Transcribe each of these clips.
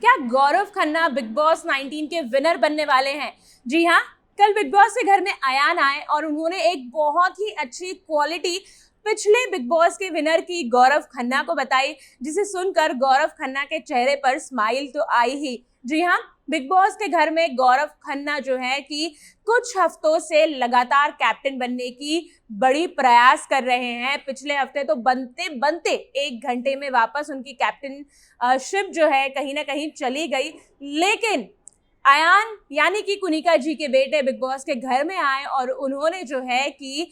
क्या Gaurav Khanna big boss 19 के winner बनने वाले हैं? जी हाँ, कल बिग बॉस के घर में अयान आए और उन्होंने एक बहुत ही अच्छी क्वालिटी पिछले बिग बॉस के विनर की गौरव खन्ना को बताई, जिसे सुनकर गौरव खन्ना के चेहरे पर स्माइल तो आई ही। जी हाँ, बिग बॉस के घर में गौरव खन्ना जो है कि कुछ हफ्तों से लगातार कैप्टन बनने की बड़ी प्रयास कर रहे हैं। पिछले हफ्ते तो बनते बनते 1 घंटे में वापस उनकी कैप्टन शिप जो है कहीं ना कहीं चली गई, लेकिन अयान यानी कि कुनिका जी के बेटे बिग बॉस के घर में आए और उन्होंने जो है कि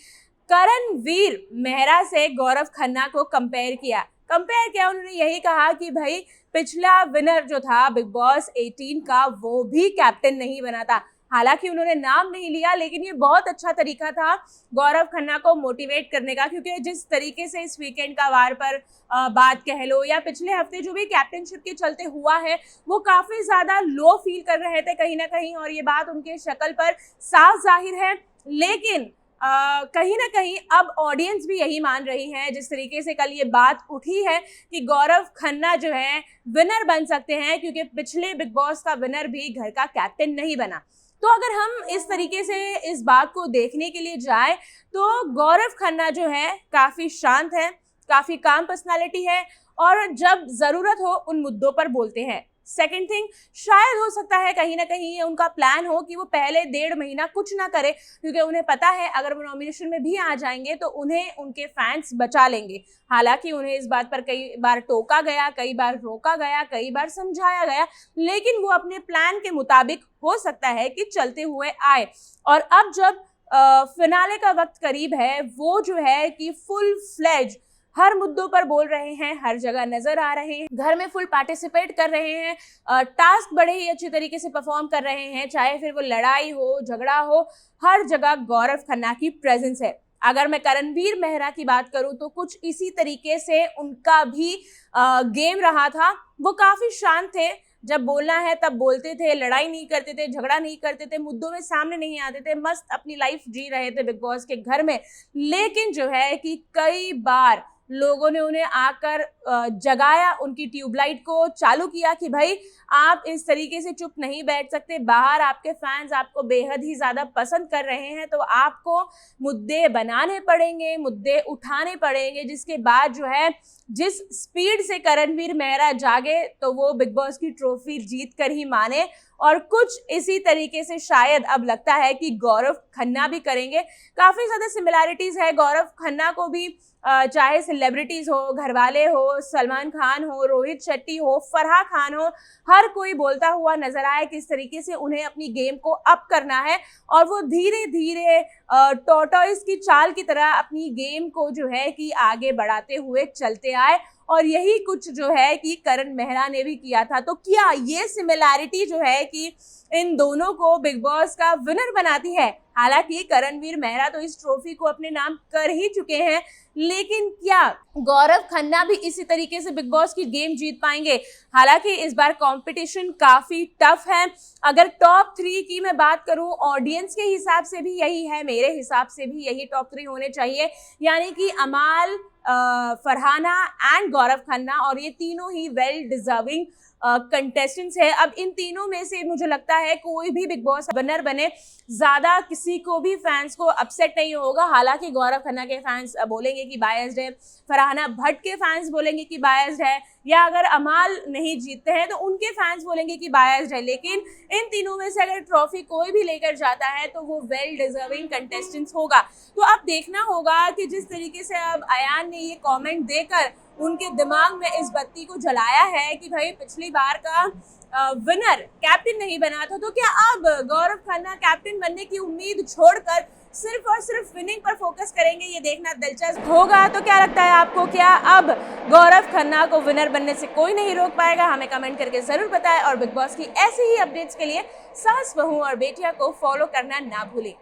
करणवीर मेहरा से गौरव खन्ना को कंपेयर किया। उन्होंने यही कहा कि भाई पिछला विनर जो था बिग बॉस 18 का वो भी कैप्टन नहीं बना था। हालांकि उन्होंने नाम नहीं लिया, लेकिन ये बहुत अच्छा तरीका था गौरव खन्ना को मोटिवेट करने का, क्योंकि जिस तरीके से इस वीकेंड का वार पर बात कह लो या पिछले हफ्ते जो भी कैप्टनशिप के चलते हुआ है, वो काफी ज्यादा लो फील कर रहे थे कहीं ना कहीं, और ये बात उनके शक्ल पर साफ जाहिर है। लेकिन कहीं ना कहीं अब ऑडियंस भी यही मान रही है, जिस तरीके से कल ये बात उठी है कि गौरव खन्ना जो है विनर बन सकते हैं, क्योंकि पिछले बिग बॉस का विनर भी घर का कैप्टन नहीं बना। तो अगर हम इस तरीके से इस बात को देखने के लिए जाए तो गौरव खन्ना जो है काफी शांत है, काफी काम पर्सनालिटी है और जब जरूरत हो उन मुद्दों पर बोलते हैं। सेकंड थिंग, शायद हो सकता है कहीं ना कहीं ये उनका प्लान हो कि वो पहले 1.5 महीना कुछ ना करे, क्योंकि उन्हें पता है अगर वो नॉमिनेशन में भी आ जाएंगे तो उन्हें उनके फैंस बचा लेंगे। हालांकि उन्हें इस बात पर कई बार टोका गया, कई बार रोका गया, कई बार समझाया गया, लेकिन वो अपने प्लान के मुताबिक हो सकता है कि चलते हुए आए। और अब जब फिनाले का वक्त करीब है, वो जो है कि फुल फ्लेज हर मुद्दों पर बोल रहे हैं, हर जगह नजर आ रहे हैं, घर में फुल पार्टिसिपेट कर रहे हैं, टास्क बड़े ही अच्छी तरीके से परफॉर्म कर रहे हैं, चाहे फिर वो लड़ाई हो, झगड़ा हो, हर जगह गौरव खन्ना की प्रेजेंस है। अगर मैं करणवीर मेहरा की बात करूं तो कुछ इसी तरीके से उनका भी गेम रहा था। वो काफी शांत थे, जब बोलना है तब बोलते थे, लड़ाई नहीं करते थे, झगड़ा नहीं करते थे, मुद्दों में सामने नहीं आते थे, मस्त अपनी लाइफ जी रहे थे बिग बॉस के घर में। लेकिन जो है कि कई बार लोगों ने उन्हें आकर जगाया, उनकी ट्यूबलाइट को चालू किया कि भाई आप इस तरीके से चुप नहीं बैठ सकते, बाहर आपके फैंस आपको बेहद ही ज्यादा पसंद कर रहे हैं, तो आपको मुद्दे बनाने पड़ेंगे, मुद्दे उठाने पड़ेंगे। जिसके बाद जो है जिस स्पीड से करणवीर मेहरा जागे तो वो बिग बॉस की ट्रॉफी जीत कर ही माने, और कुछ इसी तरीके से शायद अब लगता है कि गौरव खन्ना भी करेंगे। काफी ज्यादा सिमिलैरिटीज है गौरव खन्ना को भी, चाहे सेलिब्रिटीज हो, घरवाले हो, सलमान खान हो, रोहित शेट्टी हो, फराह खान हो, हर कोई बोलता हुआ नजर आए किस तरीके से उन्हें अपनी गेम को अप करना है, और वो धीरे धीरे टॉर्टोइस की चाल की तरह अपनी गेम को जो है कि आगे बढ़ाते हुए चलते आए। और यही कुछ जो है कि करण मेहरा ने भी किया था। तो क्या ये सिमिलैरिटी जो है कि इन दोनों को बिग बॉस का विनर बनाती है? हालांकि करणवीर मेहरा तो इस ट्रॉफी को अपने नाम कर ही चुके हैं, लेकिन क्या गौरव खन्ना भी इसी तरीके से बिग बॉस की गेम जीत पाएंगे? हालांकि इस बार कंपटीशन काफी टफ है। अगर टॉप 3 की मैं बात करूं, ऑडियंस के हिसाब से भी यही है, मेरे हिसाब से भी यही टॉप 3 होने चाहिए, यानी कि अमाल, फरहाना एंड गौरव खन्ना, और ये तीनों ही वेल डिजर्विंग कंटेस्टेंट्स है। अब इन तीनों में से मुझे लगता है कोई भी बिग बॉस विनर बने, ज्यादा किसी को भी फैंस को अपसेट नहीं होगा। हालांकि गौरव खन्ना के फैंस बोलेंगे कि बायस्ड है, फरहाना भट्ट के फैंस बोलेंगे कि बायस्ड है, या अगर अमाल नहीं जीतते हैं तो उनके फैंस बोलेंगे कि बायस्ड है। लेकिन इन तीनों में से अगर ट्रॉफी कोई भी लेकर जाता है तो वो वेल डिजर्विंग कंटेस्टेंट्स होगा। तो अब देखना होगा कि जिस तरीके से अब अयान ने ये कमेंट देकर उनके दिमाग में इस बत्ती को जलाया है कि भाई पिछली बार का विनर कैप्टन नहीं बना था, तो क्या अब गौरव खन्ना कैप्टन बनने की उम्मीद छोड़कर सिर्फ और सिर्फ विनिंग पर फोकस करेंगे? ये देखना दिलचस्प होगा। तो क्या लगता है आपको, क्या अब गौरव खन्ना को विनर बनने से कोई नहीं रोक पाएगा? हमें कमेंट करके जरूर बताएं, और बिग बॉस की ऐसी ही अपडेट्स के लिए सास, बहू और बेटियां को फॉलो करना ना भूलें।